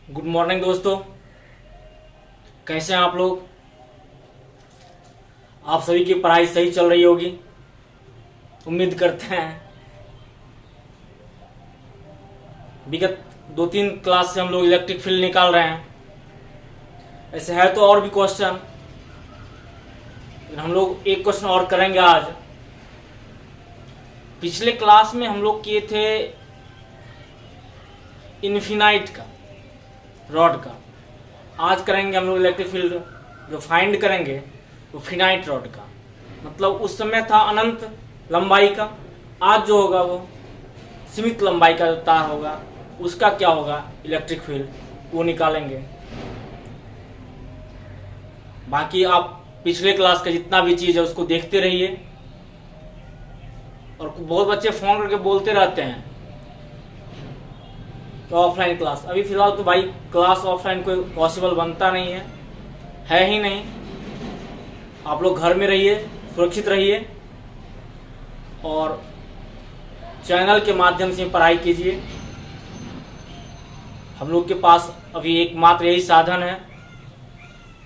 Good morning दोस्तों, कैसे हैं आप लोग। आप सभी की पढ़ाई सही चल रही होगी, उम्मीद करते हैं। विगत 2-3 क्लास से हम लोग इलेक्ट्रिक फील्ड निकाल रहे हैं। ऐसे है तो और भी क्वेश्चन, लेकिन हम लोग एक क्वेश्चन और करेंगे आज। पिछले क्लास में हम लोग किए थे इन्फिनाइट का, रॉड का। आज करेंगे हम लोग इलेक्ट्रिक फील्ड जो फाइंड करेंगे वो फिनाइट रॉड का। मतलब उस समय था अनंत लंबाई का, आज जो होगा वो सीमित लंबाई का जो तार होगा उसका क्या होगा इलेक्ट्रिक फील्ड, वो निकालेंगे। बाकी आप पिछले क्लास का जितना भी चीज़ है उसको देखते रहिए। और बहुत बच्चे फ़ोन करके बोलते रहते हैं तो ऑफलाइन क्लास, अभी फिलहाल तो भाई क्लास ऑफलाइन कोई पॉसिबल बनता नहीं है ही नहीं। आप लोग घर में रहिए, सुरक्षित रहिए और चैनल के माध्यम से पढ़ाई कीजिए। हम लोग के पास अभी एकमात्र यही साधन है।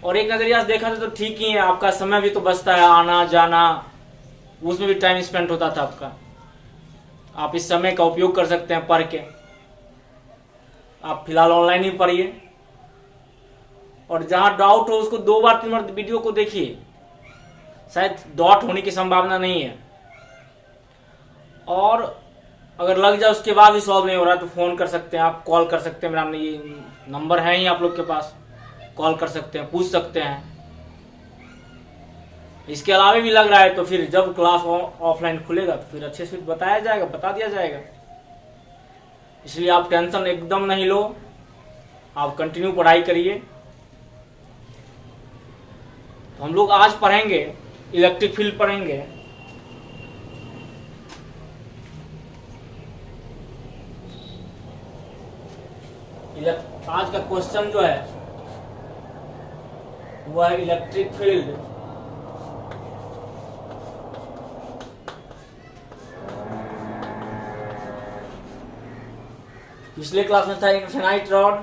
और एक नज़रिया से देखा जाए तो ठीक ही है, आपका समय भी तो बचता है, आना जाना, उसमें भी टाइम स्पेंड होता था आपका। आप इस समय का उपयोग कर सकते हैं पढ़ के। आप फिलहाल ऑनलाइन ही पढ़िए और जहाँ डाउट हो उसको 2 बार 3 बार वीडियो को देखिए, शायद डॉट होने की संभावना नहीं है। और अगर लग जाए उसके बाद भी सॉल्व नहीं हो रहा तो फ़ोन कर सकते हैं, आप कॉल कर सकते हैं। मेरा ये नंबर है ही आप लोग के पास, कॉल कर सकते हैं, पूछ सकते हैं। इसके अलावा भी लग रहा है तो फिर जब क्लास ऑफलाइन खुलेगा तो फिर अच्छे से बताया जाएगा, बता दिया जाएगा। इसलिए आप टेंशन एकदम नहीं लो, आप कंटिन्यू पढ़ाई करिए। तो हम लोग आज पढ़ेंगे इलेक्ट्रिक फील्ड पढ़ेंगे। आज का क्वेश्चन जो है वो है इलेक्ट्रिक फील्ड पिछले क्लास में था इनफिनाइट रॉड,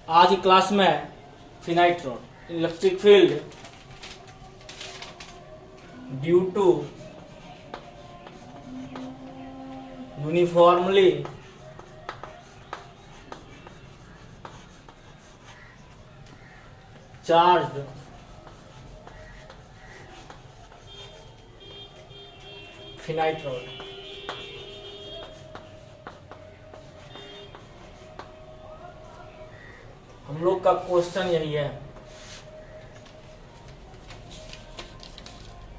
आज की क्लास में है finite rod. Electric field due to uniformly charge finite rod. हम लोग का क्वेश्चन यही है।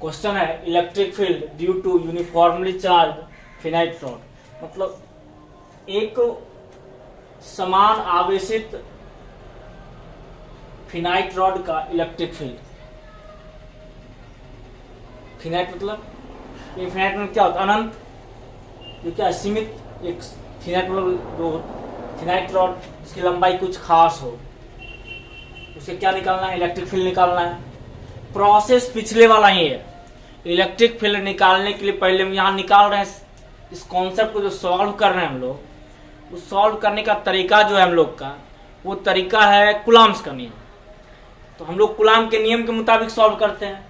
क्वेश्चन है electric field due to uniformly charge finite rod. मतलब एक समान आवेशित फिनाइट रॉड का इलेक्ट्रिक फील्ड। फिनाइट मतलब ये फिनाइट में क्या होता है, अनंत, जो क्या सीमित। एक फिनाइट मतलब जो फिनाइट रॉड जिसकी लंबाई कुछ खास हो, उसे क्या निकालना है, इलेक्ट्रिक फील्ड निकालना है। प्रोसेस पिछले वाला ही है। इलेक्ट्रिक फील्ड निकालने के लिए पहले हम यहाँ निकाल रहे हैं इस कॉन्सेप्ट को, जो सॉल्व कर रहे हैं हम लोग। उस सॉल्व करने का तरीका जो है हम लोग का, वो तरीका है कुलाम्स का नियम। तो हम लोग कुलाम के नियम के मुताबिक सॉल्व करते हैं।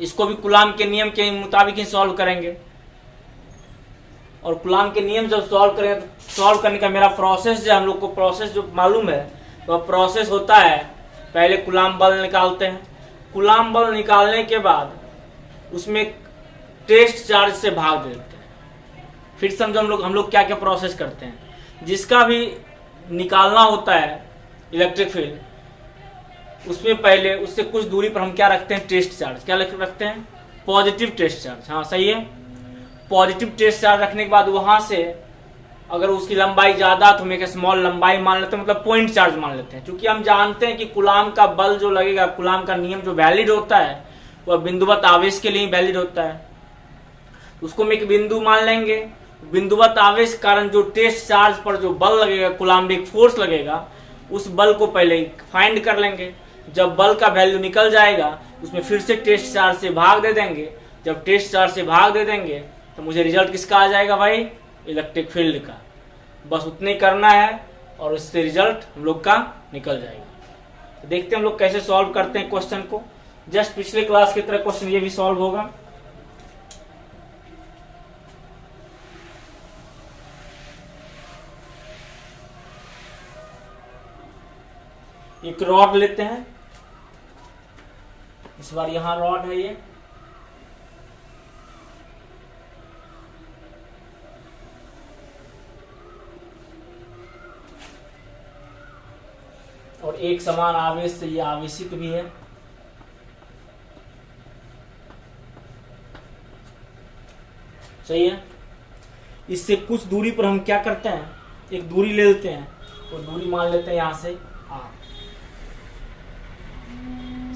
इसको भी कुलाम के नियम के मुताबिक ही सॉल्व करेंगे। और कुलाम के नियम जब सॉल्व करेंगे तो सॉल्व करने का मेरा प्रोसेस जो हम लोग को प्रोसेस जो मालूम है, तो प्रोसेस होता है पहले कुलाम बल निकालते हैं। कुलाम बल निकालने के बाद उसमें टेस्ट चार्ज से भाग देते हैं। फिर समझो हम लोग क्या क्या प्रोसेस करते हैं। जिसका भी निकालना होता है इलेक्ट्रिक फील्ड, उसमें पहले उससे कुछ दूरी पर हम क्या रखते हैं, टेस्ट चार्ज। क्या रखते हैं, पॉजिटिव टेस्ट चार्ज। हाँ सही है, पॉजिटिव टेस्ट चार्ज रखने के बाद वहां से अगर उसकी लंबाई ज़्यादा तो हम एक स्मॉल लंबाई मान लेते हैं, मतलब पॉइंट चार्ज मान लेते हैं। क्योंकि हम जानते हैं कि कुलाम का बल जो लगेगा, कुलाम का नियम जो वैलिड होता है वह बिंदुवत आवेश के लिए वैलिड होता है। उसको हम एक बिंदु मान लेंगे। बिंदुवत आवेश के कारण जो टेस्ट चार्ज पर जो बल लगेगा, कुलाम्बिक फोर्स लगेगा, उस बल को पहले फाइंड कर लेंगे। जब बल का वैल्यू निकल जाएगा उसमें फिर से टेस्ट चार्ज से भाग दे देंगे। जब टेस्ट चार्ज से भाग दे देंगे तो मुझे रिजल्ट किसका आ जाएगा भाई, इलेक्ट्रिक फील्ड का। बस उतने करना है और इससे रिजल्ट हम लोग का निकल जाएगा। तो देखते हैं हम लोग कैसे सॉल्व करते हैं क्वेश्चन को। जस्ट पिछले क्लास की तरह क्वेश्चन ये भी सॉल्व होगा। एक रॉड लेते हैं, इस बार यहां रॉड है ये, और एक समान आवेश से ये आवेशित भी है। सही है। इससे कुछ दूरी पर हम क्या करते हैं, एक दूरी ले लेते हैं, तो दूरी मान लेते हैं यहां से R।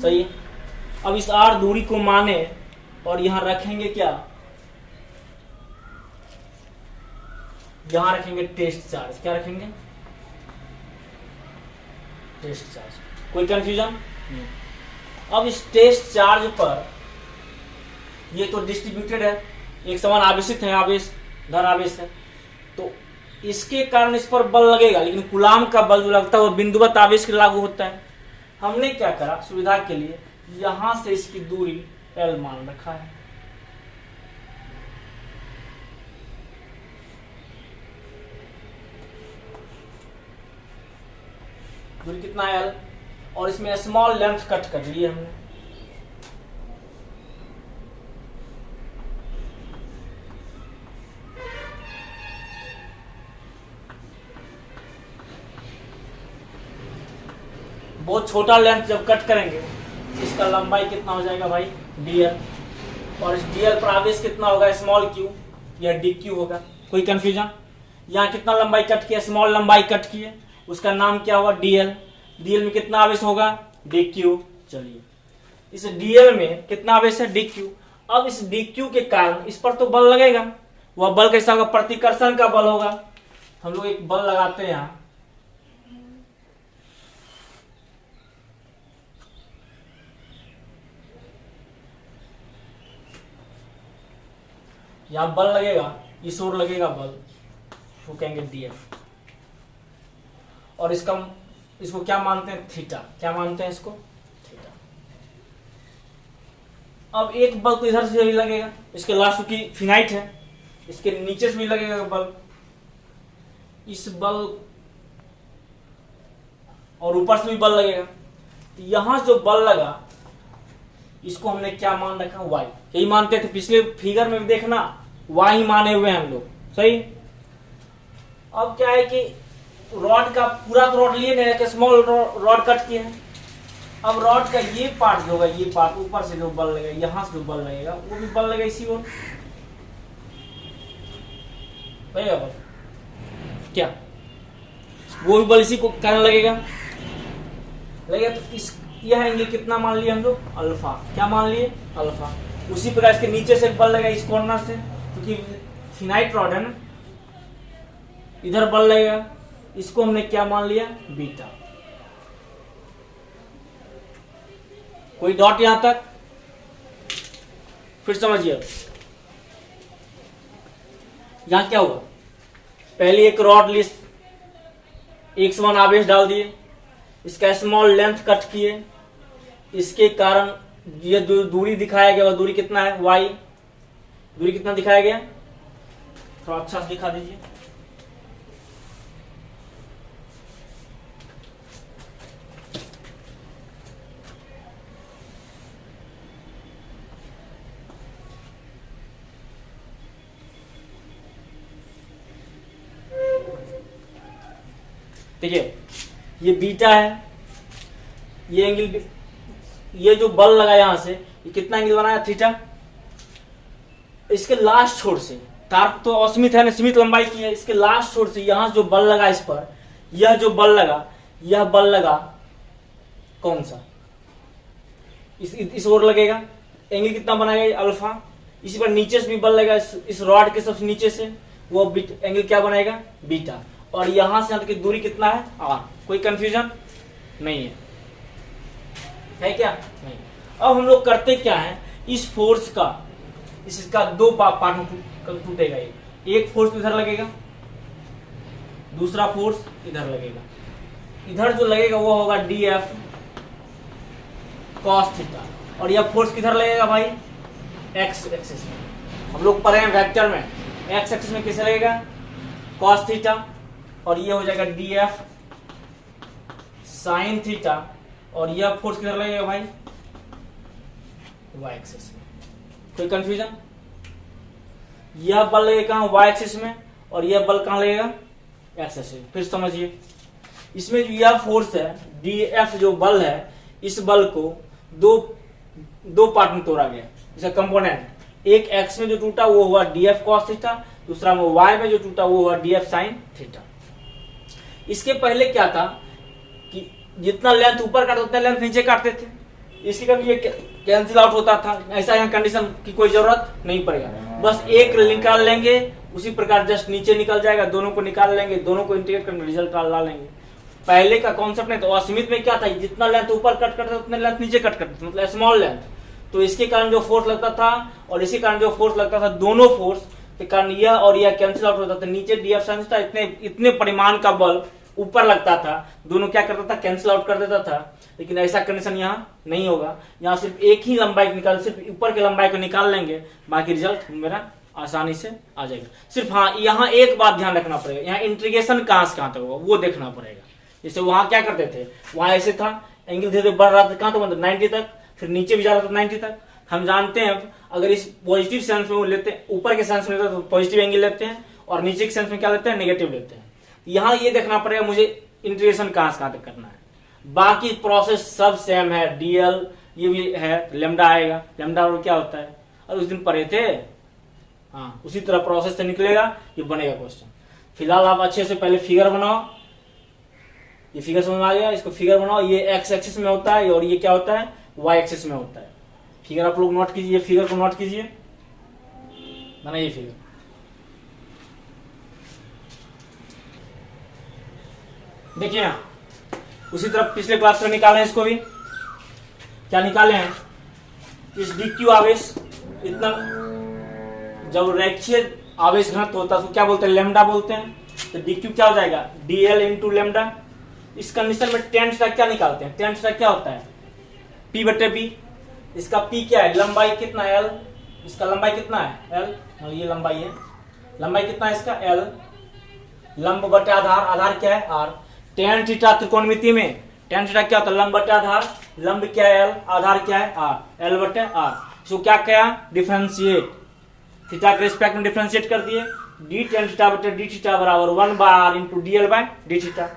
सही है। अब इस R दूरी को माने और यहां रखेंगे क्या, यहां रखेंगे टेस्ट चार्ज। क्या रखेंगे, टेस्ट चार्ज। कोई कंफ्यूजन नहीं। अब इस टेस्ट चार्ज पर ये तो डिस्ट्रीब्यूटेड है, एक समान आवेशित है, आवेश धन आवेश है, तो इसके कारण इस पर बल लगेगा, लेकिन कूलाम का बल जो लगता है वो बिंदुवत आवेश के लागू होता है। हमने क्या करा, सुविधा के लिए यहां से इसकी दूरी L मान रखा है। दूरी कितना है L, और इसमें स्मॉल लेंथ कट कर ली है हमने। बहुत छोटा लेंथ जब कट करेंगे इसका लंबाई कितना हो जाएगा भाई, dl, और इस dl पर आवेश कितना होगा, स्मॉल q, यह dq होगा। कोई कंफ्यूजन, यहाँ कितना लंबाई कट किया, स्मॉल लंबाई कट किए, उसका नाम क्या हुआ, dl। dl में कितना आवेश होगा, dq। चलिए इस dl में कितना आवेश है, dq। अब इस dq के कारण इस पर तो बल लगेगा, वह बल कैसा होगा, प्रतिकर्षण का बल होगा। हम लोग एक बल लगाते हैं यहाँ, यहां बल लगेगा, इस ओर लगेगा बल, वो कहेंगे dF। और इसको क्या मानते हैं, थीटा। क्या मानते हैं इसको, थीटा। अब एक बल तो इधर से भी लगेगा, इसके लास्ट की फिनाइट है, इसके नीचे से भी लगेगा बल, इस बल, और ऊपर से भी बल लगेगा। यहां जो बल लगा इसको हमने क्या मान रखा, y। यही मानते थे पिछले फिगर में भी, देखना y ही माने हुए हैं हम लोग। सही। अब क्या है कि रॉड का पूरा तो रॉड लिए नहीं, स्मॉल रॉड कट किए हैं। अब रॉड का ये पार्ट जो होगा, ये पार्ट ऊपर से जो बल लगेगा, यहां से जो बल लगेगा वो भी बल लगेगा इसी ओर, लगेगा बल, क्या वो भी बल इसी को कारण लगेगा। तो इस यह एंगल कितना मान लिया हम लोग, अल्फा। क्या मान लिए, अल्फा। उसी प्रकार इसके नीचे से बल लगेगा इस कॉर्नर से, क्योंकि फिनाइट रॉड है ना, इधर बल लगेगा, इसको हमने क्या मान लिया, बीटा। कोई डॉट यहां तक, फिर समझिए यहां क्या हुआ, पहले एक रॉड ली, एक समान आवेश डाल दिए, इसका स्मॉल लेंथ कट किए, इसके कारण ये जो दूरी दिखाया गया वह दूरी कितना है, y। दूरी कितना दिखाया गया, थोड़ा अच्छा से दिखा दीजिए। देखिए ये बीटा है, ये एंगल, ये जो बल लगा यहां से, ये कितना एंगल बनाया, थीटा। इसके लास्ट छोर से, तार तो असीमित है ना, सीमित लंबाई की है, इसके लास्ट छोर से यहां जो बल लगा इस पर, यह जो बल लगा, यह बल लगा कौन सा, इस ओर लगेगा, एंगल कितना बनाएगा, अल्फा। इसी पर नीचे से भी बल लगेगा, इस रॉड के सबसे नीचे से, वो एंगल क्या बनाएगा, बीटा। और यहां से यहां तक की दूरी कितना है, r। कोई कंफ्यूजन नहीं है क्या, नहीं। अब हम लोग करते क्या है, इस फोर्स का, इसका दो पार्ट में टूटेगा। एक फोर्स इधर लगेगा, दूसरा फोर्स इधर लगेगा, इधर जो लगेगा वो होगा DF cos थीटा, और यह फोर्स किधर लगेगा भाई, x एक्सिस में। हम लोग पढ़े हैं वेक्टर में, x एक्सिस में किसे लगेगा, cos थीटा, और ये हो जाएगा DF sin थीटा, और यह फोर्स किधर लगेगा भाई, y एक्सिस में। कोई कंफ्यूजन, यह बल लगेगा कहाँ, y एक्सिस में, और यह बल कहाँ लगेगा, x एक्सिस में। फिर समझिए, इसमें जो यह फोर्स है DF जो बल है, इस बल को दो पार्ट में तोड़ा गया, इसका कंपोनेंट, एक x में जो टूटा वो हुआ DF cos थीटा, दूसरा में y में जो टूटा वो हुआ DF sin थीटा। इसके पहले क्या था कि जितना लेंथ ऊपर काटते उतना लेंथ नीचे काटते थे, इसके कारण ये कैंसिल आउट होता था। ऐसा यहाँ कंडीशन की कोई जरूरत नहीं पड़ेगा, बस एक निकाल लेंगे, उसी प्रकार जस्ट नीचे निकल जाएगा, दोनों को निकाल लेंगे, दोनों को इंटीग्रेट करके रिजल्ट ला लेंगे। पहले का कॉन्सेप्ट नहीं, तो असीमित में क्या था, जितना लेंथ ऊपर कट करते उतना लेंथ नीचे कट करते, मतलब स्मॉल लेंथ, तो इसके कारण जो फोर्स लगता था और इसी कारण जो फोर्स लगता था, दोनों फोर्स के कारण यह और यह कैंसिल आउट होता था। नीचे DF sin था, इतने परिमाण का बल ऊपर लगता था, दोनों क्या करता था, कैंसिल आउट कर देता था। लेकिन ऐसा कंडीशन यहाँ नहीं होगा, यहाँ सिर्फ एक ही लंबाई निकाल, सिर्फ ऊपर की लंबाई को निकाल लेंगे, बाकी रिजल्ट मेरा आसानी से आ जाएगा। सिर्फ हाँ, यहाँ एक बात ध्यान रखना पड़ेगा, यहाँ इंटीग्रेशन कहाँ से कहाँ तक होगा वो देखना पड़ेगा। जैसे वहां क्या करते थे, वहां ऐसे था, एंगल धीरे धीरे बढ़ रहा था, कहाँ तो मतलब 90 तक, फिर नीचे भी जा रहा था 90 तक। हम जानते हैं अगर इस पॉजिटिव सेंस में वो लेते हैं, ऊपर के सेंस में लेते हैं तो पॉजिटिव एंगल लेते हैं, और नीचे के सेंस में क्या लेते हैं, नेगेटिव लेते हैं। यहाँ ये देखना पड़ेगा मुझे इंटीग्रेशन कहाँ से कहाँ तक करना है, बाकी प्रोसेस सब सेम है। DL ये भी है, लेमडा आएगा, लेमडा और क्या होता है, और उस दिन पढ़े थे, हाँ उसी तरह प्रोसेस से निकलेगा, ये बनेगा क्वेश्चन। फिलहाल आप अच्छे से पहले फिगर बनाओ, ये फिगर समझ में आ गया, इसको फिगर बनाओ। ये x एक्सिस में होता है और ये क्या होता है, y एक्सिस में होता है। फिगर आप लोग नोट कीजिए, फिगर को नोट कीजिए, बनाइए फिगर। देखिए उसी तरह पिछले क्लास में निकाले हैं, इसको भी क्या निकाले हैं, इस DQ आवेश, इतना जब रेखीय आवेश घनत्व होता है तो क्या बोलते हैं, लेमडा बोलते हैं। तो DQ क्या हो जाएगा, DL इंटू लेमडा। इस कंडीशन में टेन थीटा क्या निकालते हैं, टेन थीटा क्या होता है, P/B। इसका P क्या है, लंबाई कितना है L, इसका लंबाई कितना है L, ये लंबाई है, लंबाई कितना है इसका L, लंब बटे आधार, आधार क्या है R। टेन थीटा त्रिकोणमिति में टेन थीटा क्या होता है, लंब बटे आधार, लंब क्या है L, आधार क्या है R, L बटे R। इसको क्या किया, डिफरेंशिएट, थीटा के रिस्पेक्ट में डिफरेंशिएट कर दिए, d टेन थीटा बटे d थीटा बराबर 1/r into DL by d theta.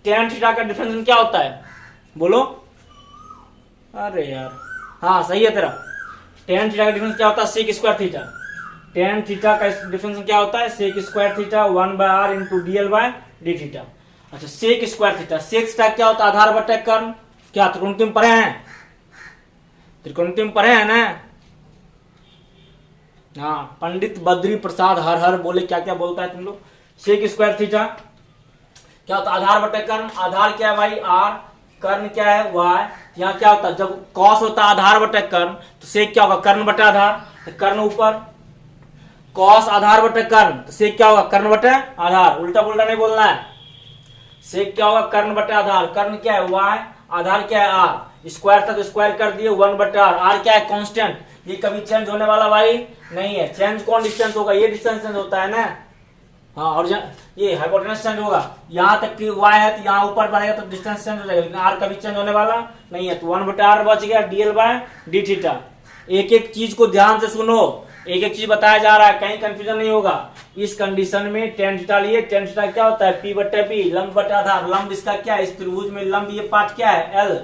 Tan theta का डिफरेंस क्या होता है, बोलो, अरे यार हाँ सही है तेरा, टेन थीटा का डिफरेंस क्या होता है, sec square theta. Tan theta का डिफरेंस क्या होता है, sec square theta 1/r into DL by d theta. अच्छा sec square theta, sec theta क्या होता है, आधार बटे कर्ण। क्या त्रिकोणमिति में पढ़े हैं, त्रिकोणमिति में पढ़े हैं ना, हाँ पंडित बद्री प्रसाद हर हर बोले, क्या क्या बोलता है तुम लोग। सेक स्क्वायर थीटा क्या होता है, आधार बटे कर्ण, आधार क्या है भाई R, कर्ण क्या है y। यहाँ क्या होता है, जब कॉस होता है आधार बटे कर्ण, तो सेक क्या होगा, कर्ण बटे आधार, तो कर्ण ऊपर, कॉस आधार बटे कर्ण, तो सेक क्या होगा, कर्ण बटे आधार, उल्टा पुल्टा नहीं बोलना है। सेक क्या होगा, कर्ण बटे आधार, कर्ण क्या है y, आधार क्या है R, स्क्वायर था तो स्क्वायर कर दिए 1/r। R क्या है, कांस्टेंट, ये कभी चेंज होने वाला भाई नहीं है। चेंज कौन डिस्टेंस होगा, ये डिस्टेंस चेंज होता है ना, हाँ, और ये हाइपोटेनस चेंज होगा, यहाँ तक कि y है तो यहाँ ऊपर बढ़ेगा तो डिस्टेंस चेंज हो जाएगा, लेकिन r कभी चेंज होने वाला नहीं है। तो 1/r बच गया DL बाय d थीटा। एक एक चीज को ध्यान से सुनो, एक एक चीज बताया जा रहा है, कहीं कंफ्यूजन नहीं होगा। इस कंडीशन में टेन थीटा लिए, टेन थीटा क्या होता है, P/B, लंब बटे आधार, लंब इसका क्या है, इस त्रिभुज में लंब ये पार्ट क्या है L,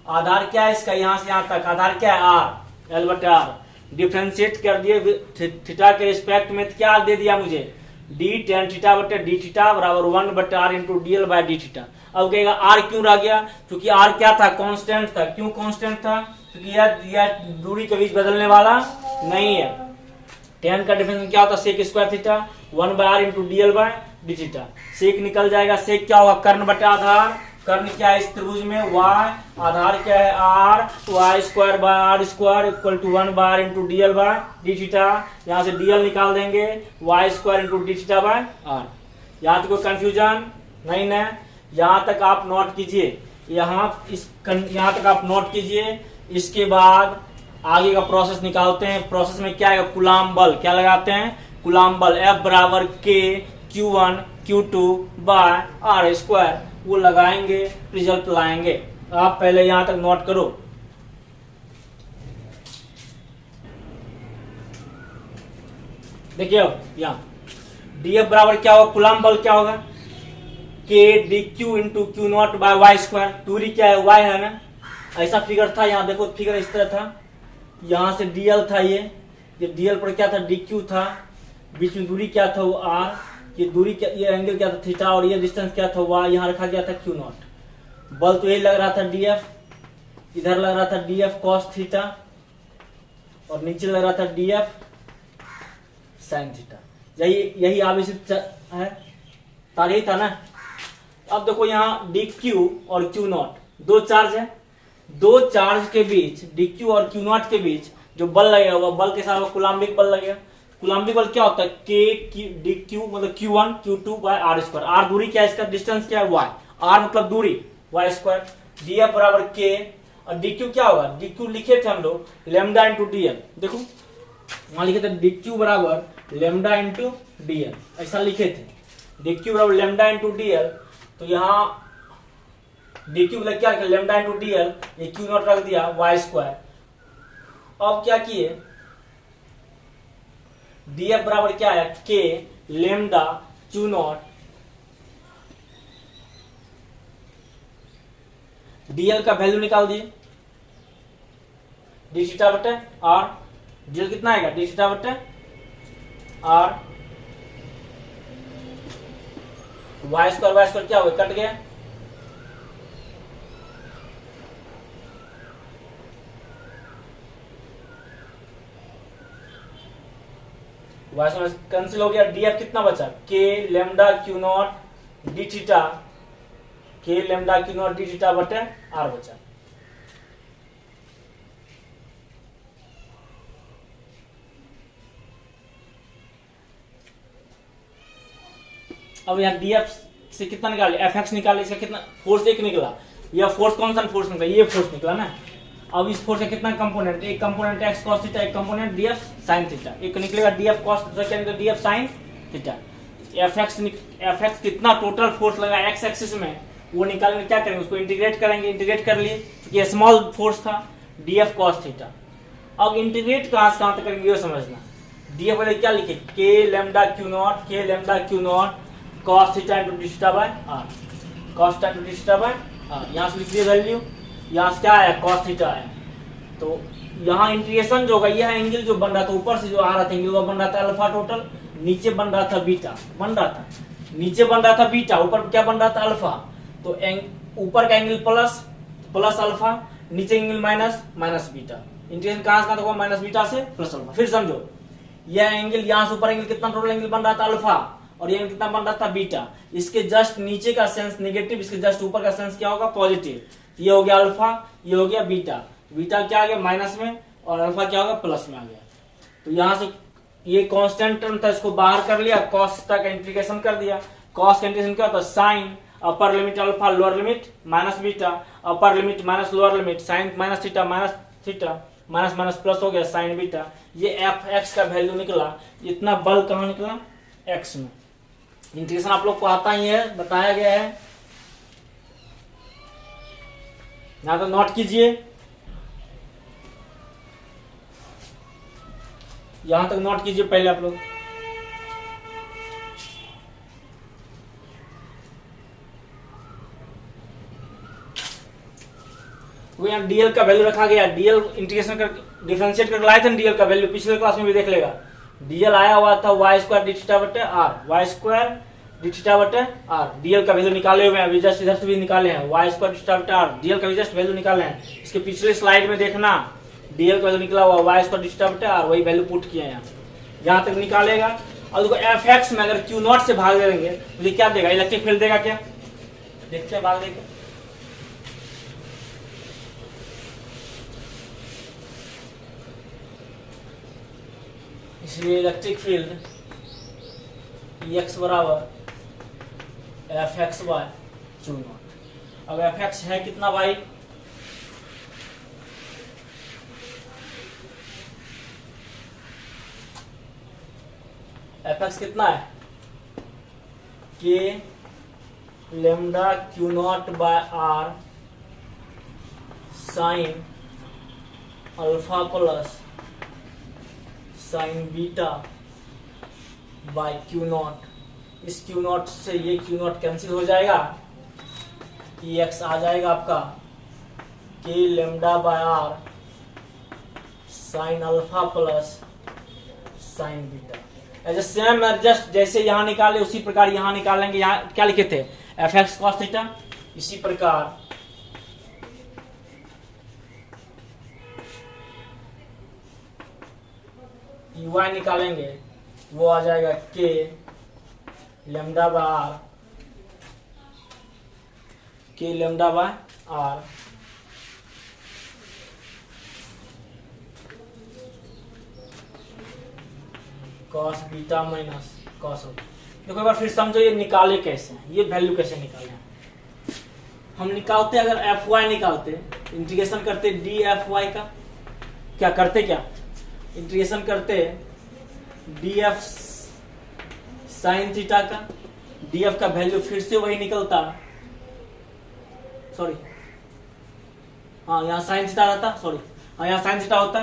आधार क्या है इसका, यहाँ से यहाँ तक आधार क्या है R, L बटे R। डिफ्रेंशिएट कर दिए थीटा के रिस्पेक्ट में, तो क्या दे दिया मुझे, d टेन थीटा बटे d थीटा बराबर 1/r into DL by d theta. अब कहेगा r क्यों रह गया, क्योंकि r क्या था, कांस्टेंट था। क्यों कांस्टेंट था, क्योंकि यह दूरी के बीच बदलने वाला नहीं है। टेन का डिफरेंस क्या होता है, sec square theta 1/r into DL by d theta. Sec निकल जाएगा, सेक क्या होगा, कर्ण बटे आधार, कर्ण क्या है इस त्रिभुज में y, आधार क्या है r, y square by r square equal to 1/r into DL by d theta. यहाँ से DL निकाल देंगे, y square into d theta by r। यहाँ तक कोई कंफ्यूजन नहीं ना? यहाँ तक आप नोट कीजिए, यहाँ तक आप नोट कीजिए। इसके बाद आगे का प्रोसेस निकालते हैं। प्रोसेस में क्या है, कूलाम बल क्या लगाते हैं, कूलाम बल F बराबर K Q1 Q2 bye R square, वो लगाएंगे, रिजल्ट लाएंगे। आप पहले यहां तक नोट करो। देखिए यहाँ DF बराबर क्या होगा, कूलाम बल क्या होगा, K dq into Q naught by Y square. दूरी क्या है, y है ना। ऐसा फिगर था, यहाँ देखो फिगर इस तरह था, यहाँ से dl था, ये dl पर क्या था, dq था, बीच में दूरी क्या था, वो r, ये दूरी क्या, ये एंगल क्या था, थीटा, और ये डिस्टेंस क्या था, y, यहाँ रखा गया था q नॉट। बल तो यही लग रहा था df, इधर लग रहा था df cos थीटा, और नीचे लग रहा था df sin थीटा। यही आवेशित है, तार यही था ना। अब देखो यहाँ dq और q नॉट दो चार्ज है, दो चार्ज के बीच dq और q नॉट के बीच जो बल लगेगा वह बल के साथ कूलाम्बिक बल लगेगा। कूलाम्बिक बल क्या होता है, k dq मतलब q1 q2 bye r square. r दूरी क्या है, इसका डिस्टेंस क्या है y, r मतलब दूरी, y स्क्वायर। df बराबर k और dq क्या होगा, dq लिखे थे हम लोग लेमडा इंटू dl। देखो वहां लिखे थे dq बराबर लेमडा इंटू dl, ऐसा लिखे थे, dq बराबर लेमडा इंटू dl। तो यहाँ dq मतलब क्या रखे, लेमडा इंटू dl, ये q नॉट रख दिया y स्क्वायर। अब क्या किए, df बराबर क्या है, k lambda q not, dl का वैल्यू निकाल दिए, d थीटा बटे r, dl कितना आएगा, d थीटा बटे r, y स्क्वायर क्या हो गया, कट गया, y स्क्वायर कैंसिल हो गया। df कितना बचा, k lambda q not d theta, k lambda q not d theta बटे r बचा। अब यहाँ df से कितना निकाले, fx निकाले, इसका कितना फोर्स एक निकला, यह फोर्स कौन सा फोर्स निकला, ये फोर्स निकला ना। अब इस फोर्स का कितना कंपोनेंट, एक कंपोनेंट x cos थीटा, एक कंपोनेंट df sin थीटा, एक निकलेगा df cos क्या निकलेगा, df sin थीटा। fx कितना टोटल फोर्स लगा x एक्सिस में, वो निकालने क्या करेंगे, उसको इंटीग्रेट करेंगे। इंटीग्रेट कर लिए क्योंकि ये स्मॉल फोर्स था, df cos थीटा। अब इंटीग्रेट कहां से कहां तक करेंगे ये समझना। df वाले क्या लिखे, k lambda q not, k lambda q not cos theta into d theta by r, cos theta into d theta by r। यहां से लिख दिए वैल्यू, यहाँ से क्या आया, cos थीटा आया। तो यहाँ इंटीग्रेशन जो होगा, यह एंगल जो बन रहा था ऊपर से जो आ रहा था एंगल, वो बन रहा था अल्फा टोटल, नीचे बन रहा था बीटा, बन रहा था नीचे बन रहा था बीटा, ऊपर क्या बन रहा था अल्फा। तो ऊपर का एंगल प्लस अल्फा, नीचे एंगल माइनस बीटा। इंटीग्रेशन कहां से कहां तक हुआ, माइनस बीटा से प्लस अल्फा। फिर समझो, यह एंगल यहाँ से ऊपर एंगल कितना टोटल एंगल बन रहा था अल्फा, और ये कितना बन रहा था बीटा। इसके जस्ट नीचे का सेंस नेगेटिव, इसके जस्ट ऊपर का सेंस क्या होगा, पॉजिटिव। ये हो गया अल्फा, ये हो गया बीटा, बीटा क्या आ गया माइनस में, और अल्फा क्या होगा प्लस में आ गया। तो यहां से ये कांस्टेंट टर्म था, इसको बाहर कर लिया, cos का इंटीग्रेशन कर दिया। cos का इंटीग्रेशन क्या होता है, sine upper limit alpha, lower limit minus beta, upper limit minus lower limit, sine minus theta minus minus plus हो गया साइन बीटा। ये एफ एक्स का वैल्यू निकला, इतना बल कहाँ निकला, एक्स में। इंटीग्रेशन आप लोग को आता ही है, बताया गया है, यहां तो नोट कीजिए, यहां तक नोट कीजिए पहले आप लोग। वो यहाँ डीएल का वैल्यू रखा गया, डीएल इंटीग्रेशन कर डिफरेंशिएट करके लाए थे ना, डीएल का वैल्यू पिछले क्लास में भी देख लेगा। डीएल आया हुआ था वाई स्क्वायर डी थीटा बटे आर, वाई स्क्वायर डी थीटा बटे आर। डीएल का वैल्यू निकाले हुए हैं, अभी जस्ट इधर से भी निकाले हैं, वाई स्क्वायर डी थीटा बटे आर, डीएल का भी जस्ट वैल्यू निकाले हैं। इसके पिछले स्लाइड में देखना, डीएल का वैल्यू निकला हुआ वाई स्क्वायर डी थीटा बटे आर, वही वैल्यू पुट किया यहाँ, यहाँ तक निकालेगा। और देखो एफ एक्स में अगर क्यू नॉट से भाग देंगे तो क्या देगा, इलेक्ट्रिक फील्ड देगा क्या, देखते हैं भाग देगा। इसलिए इलेक्ट्रिक फील्ड एक्स बराबर F X by Q naught. अब एफ एक्स है कितना भाई, एफ एक्स कितना है, K lambda Q naught by are sine alpha plus sine beta by Q naught. इस क्यू नॉट से ये क्यू नॉट कैंसिल हो जाएगा, ई एक्स आ जाएगा आपका K lambda by are sine alpha plus sine beta. ऐसे सेम जस्ट जैसे यहाँ निकाले उसी प्रकार यहाँ निकालेंगे। यहाँ क्या लिखे थे, एफ एक्स कॉस थीटा। इसी प्रकार ui निकालेंगे, वो आ जाएगा K lambda by R, K lambda by are cos beta minus cos. देखो एक बार फिर समझो ये निकाले कैसे, ये वैल्यू कैसे निकाले। हम निकालते अगर एफ वाई निकालते, इंटीग्रेशन करते डी एफ वाई का, क्या करते, क्या इंटीग्रेशन करते डी एफ साइन थीटा का, डी एफ का वैल्यू फिर से वही निकलता, सॉरी हाँ यहाँ साइन थीटा रहता, सॉरी हाँ यहाँ साइन थीटा होता,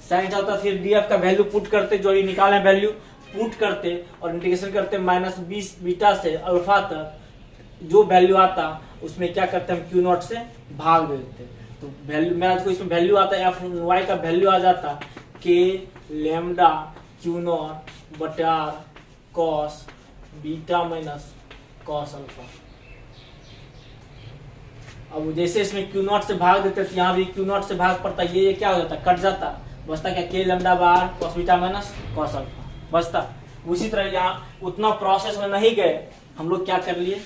साइन थीटा होता, फिर डी एफ का वैल्यू पुट करते, जो ये निकाले वैल्यू पुट करते और इंटीग्रेशन करते माइनस 20 बीटा से अल्फा तक, जो वैल्यू आता उसमें क्या करते हम क्यू नॉट से भाग देते। तो वैल्यू मेरा देखो इसमें वैल्यू आता है एफ वाई का वैल्यू आ जाता के लेमडा क्यू नॉट बटा R cos beta minus cos alpha. अब जैसे इसमें क्यू नॉट से भाग देते तो यहाँ भी क्यू नॉट से भाग पड़ता, ये क्या हो जाता, कट जाता, बचता क्या K lambda by are cos beta minus cos alpha बचता। उसी तरह यहाँ उतना प्रोसेस में नहीं गए, हम लोग क्या कर लिए,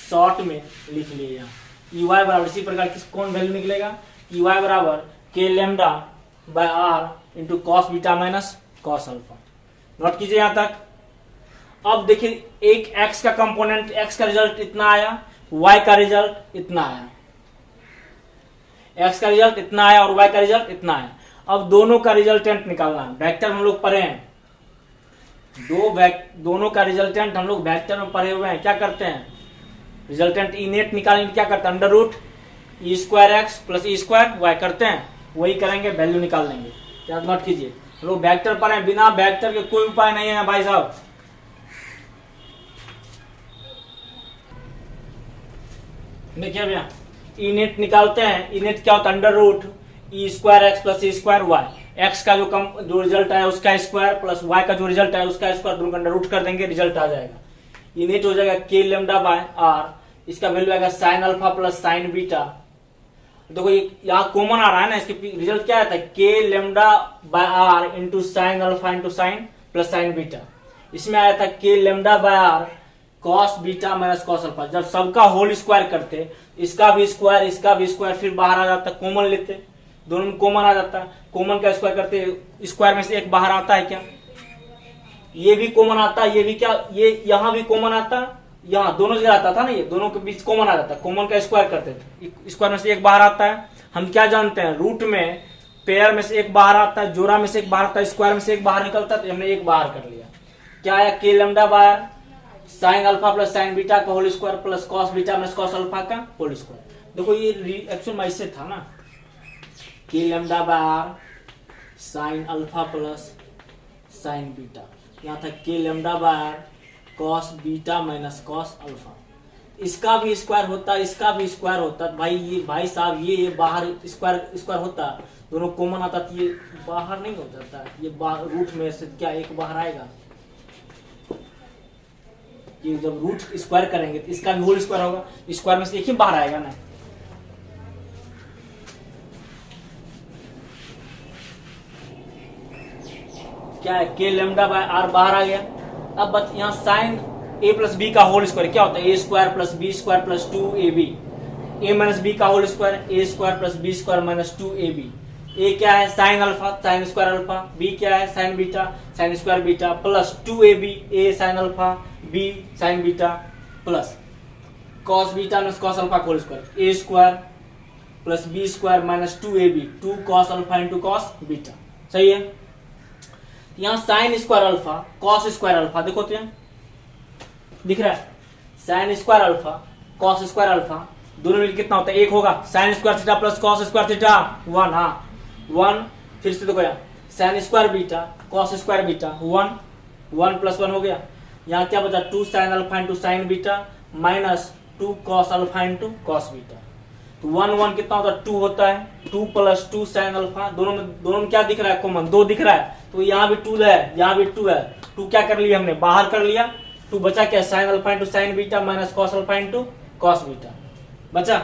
शॉर्ट में लिख लिए यहाँ ई वाई बराबर, इसी प्रकार किस कौन वैल्यू निकलेगा, ई वाई बराबर K lambda by R into cos beta minus cos alpha. Note कीजिए यहाँ तक। अब देखिए एक x का कंपोनेंट, x का रिजल्ट इतना आया, y का रिजल्ट इतना आया, x का रिजल्ट इतना आया और y का रिजल्ट इतना आया। अब दोनों का रिजल्टेंट निकालना है, वेक्टर हम लोग पढ़े हैं, दोनों का रिजल्टेंट हम लोग वेक्टर में पढ़े हुए हैं। क्या करते हैं, रिजल्टेंट ई नेट निकालेंगे, क्या करते हैं, under root E square x plus E square Y करते हैं, वही करेंगे, वैल्यू निकाल लेंगे। क्या नोट कीजिए, हम लोग वेक्टर पढ़े, बिना वेक्टर के कोई उपाय नहीं है भाई साहब। देखिए भैया ई नेट निकालते हैं, ई नेट क्या होता है, under root E square x plus E square Y, x का जो रिजल्ट आया उसका स्क्वायर प्लस वाई का जो रिजल्ट आया उसका स्क्वायर, दोनों का अंडर रूट कर देंगे, रिजल्ट आ जाएगा। ई नेट हो जाएगा के लेमडा बाय आर, इसका वैल्यू आएगा sign alpha plus sine beta. देखो ये यहाँ कॉमन आ रहा है ना, इसके रिजल्ट क्या आता है, K lambda by R into sine alpha into sine plus sine beta. इसमें आया था के lambda by are cos beta minus cos alpha. जब सबका होल स्क्वायर करते, इसका भी स्क्वायर फिर बाहर आ जाता, कॉमन लेते, दोनों में कॉमन आ जाता, कॉमन का स्क्वायर करते, स्क्वायर में से एक बाहर आता है क्या, ये भी कॉमन आता, ये भी क्या, ये यहाँ भी कॉमन आता, यहाँ दोनों जगह आता था ना, ये दोनों के बीच कॉमन आ जाता, कॉमन का स्क्वायर करते थे, स्क्वायर में से एक बाहर आता है। हम क्या जानते हैं, रूट में पेयर में से एक बाहर आता है, जोड़ा में से एक बाहर आता है, स्क्वायर में से एक बाहर निकलता है, तो हमने एक बाहर कर लिया। क्या आया, k lambda by sine alpha plus sine beta का whole square plus cos beta minus cos alpha का होल स्क्वायर। देखो ये एक्चुअल में ऐसे था ना, k lambda by are sine alpha plus sine beta, यहाँ था के lambda by are cos beta minus cos alpha. इसका भी स्क्वायर होता, इसका भी स्क्वायर होता भाई, ये भाई साहब ये बाहर स्क्वायर होता, दोनों कॉमन आता, तो ये बाहर नहीं हो जाता, ये रूट में से क्या एक बाहर आएगा, ये जब रूट स्क्वायर करेंगे तो इसका भी होल स्क्वायर होगा, स्क्वायर में से एक ही बाहर आएगा ना। क्या है, के लेमडा बाय आर बाहर आ गया। अब बस यहाँ साइन ए प्लस बी का होल स्क्वायर क्या होता है, A square plus B square plus 2ab, A minus B का whole square A square plus B square minus 2ab। A क्या है, sine alpha sine square alpha, B क्या है, sine beta sine square beta plus 2ab, A sine alpha B sine beta plus cos beta minus cos alpha whole square, A square plus B square minus 2ab 2 cos alpha into cos beta. सही है। यहाँ sign square alpha cos square alpha देखो तो यहाँ दिख रहा है, sign square alpha cos square alpha दोनों मिलकर कितना होता है, एक होगा। Sine square theta plus cos square theta 1, हाँ 1। फिर से देखो यहाँ sign square beta cos square beta 1, 1 plus 1 हो गया। यहाँ क्या बचा 2 sign alpha into sine beta minus 2 cos alpha into cos beta. तो 1 1 कितना होता है 2 होता है, 2 प्लस 2 साइन अल्फा, दोनों में क्या दिख रहा है कॉमन 2 दिख रहा है, तो यहाँ भी 2 है यहाँ भी 2 है। 2 क्या कर लिया हमने बाहर कर लिया, 2 बचा क्या sine alpha into sine beta minus cos alpha into cos beta बचा।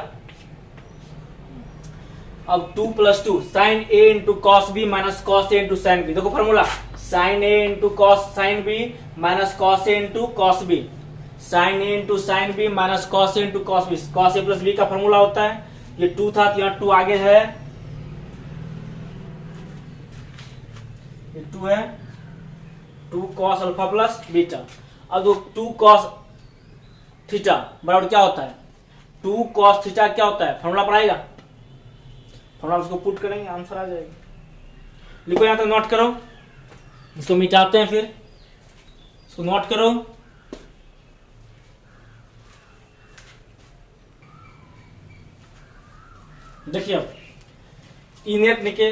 अब 2 plus 2 sine A into cos B minus cos A into sine B. देखो formula sine A into cos sine B minus cos A into cos B, sine A into sine B minus cos A into cos B. Cos A plus B का formula होता है, ये 2 था तो यहाँ 2 आगे है, ये 2 है 2 कॉस अल्फा प्लस बीटा। अब 2 कॉस थीटा बराबर क्या होता है 2 कॉस थीटा क्या होता है, फॉर्मूला पर आएगा, फॉर्मूला उसको पुट करेंगे आंसर आ जाएगा। लिखो यहां तक नोट करो, इसको मिटाते हैं फिर इसको नोट करो। देखिए अब इनेट लिखे,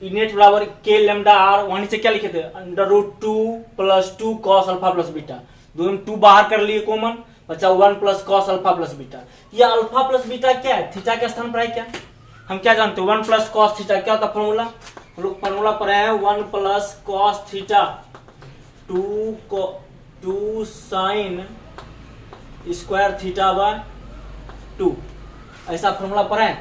इनेट बराबर के लेमडा आर, वहां नीचे क्या लिखे थे √2 plus 2 cos alpha plus beta, दोनों 2 बाहर कर लिए कॉमन, बचा 1 plus cos alpha plus beta. ये अल्फा प्लस बीटा क्या है, थीटा के स्थान पर है क्या, हम क्या जानते हैं 1 प्लस कॉस थीटा क्या होता है फॉर्मूला, हम लोग फॉर्मूला पर है 1 plus cos theta 2 sine square theta by 2, ऐसा फॉर्मूला पर है।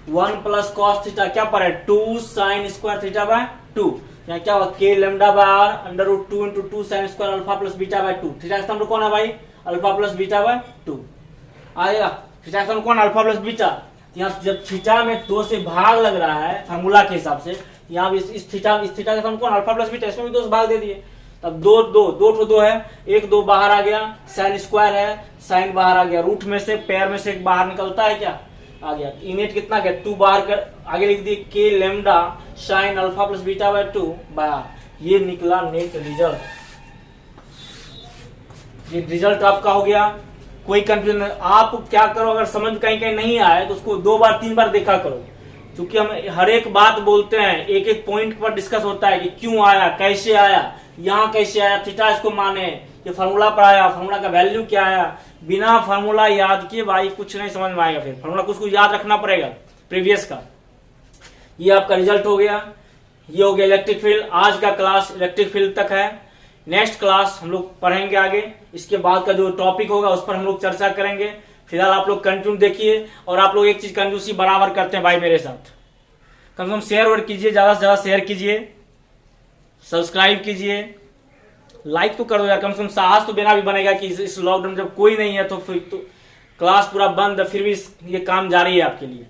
1 प्लस कॉस थीटा क्या पर है 2 साइन स्क्वायर थीटा बाय 2, यहाँ क्या होगा K lambda by R √2 into 2 sine square alpha plus beta by 2। थीटा का स्थान कौन है भाई अल्फा प्लस बीटा बाय 2 आएगा। थीटा का स्थान कौन अल्फा प्लस बीटा, यहाँ जब थीटा में 2 से भाग लग रहा है फार्मूला के हिसाब से, यहाँ भी इस थीटा का स्थान कौन अल्फा प्लस बीटा, इसमें भी 2 से भाग दे दिए, तब 2 है, 1 2 बाहर आ गया, साइन स्क्वायर है साइन बाहर आ गया, रूट में से पैर में से एक बाहर निकलता है क्या आ गया। इनेट कितना गया 2 बाहर कर आगे लिख दिए K lambda sine alpha plus beta by 2 by, ये निकला नेट रिजल्ट। ये रिजल्ट आपका हो गया। कोई कंफ्यूजन, आप क्या करो अगर समझ कहीं कहीं नहीं आए तो उसको 2 बार 3 बार देखा करो, क्योंकि हम हर एक बात बोलते हैं, एक एक पॉइंट पर डिस्कस होता है कि क्यों आया कैसे आया, यहाँ कैसे आया, थीटा इसको माने, ये फार्मूला पर आया, फार्मूला का वैल्यू क्या आया। बिना फार्मूला याद किए भाई कुछ नहीं समझ में आएगा, फिर फार्मूला कुछ याद रखना पड़ेगा प्रीवियस का। ये आपका रिजल्ट हो गया, ये हो गया इलेक्ट्रिक फील्ड। आज का क्लास इलेक्ट्रिक फील्ड तक है, नेक्स्ट क्लास हम लोग पढ़ेंगे आगे, इसके बाद का जो टॉपिक होगा उस पर हम लोग चर्चा करेंगे। फिलहाल आप लोग कंटिन्यू देखिए, और आप लोग एक चीज कंजूसी बराबर करते हैं भाई मेरे साथ, कम से कम शेयर और कीजिए, ज्यादा से ज्यादा शेयर कीजिए, सब्सक्राइब कीजिए, लाइक तो कर दो यार, कम से कम साहस तो देना भी बनेगा कि इस लॉकडाउन जब कोई नहीं है तो फिर तो क्लास पूरा बंद है, फिर भी ये काम जारी है आपके लिए,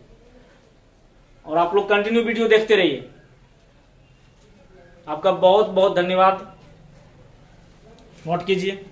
और आप लोग कंटिन्यू वीडियो देखते रहिए। आपका बहुत बहुत धन्यवाद, नोट कीजिए।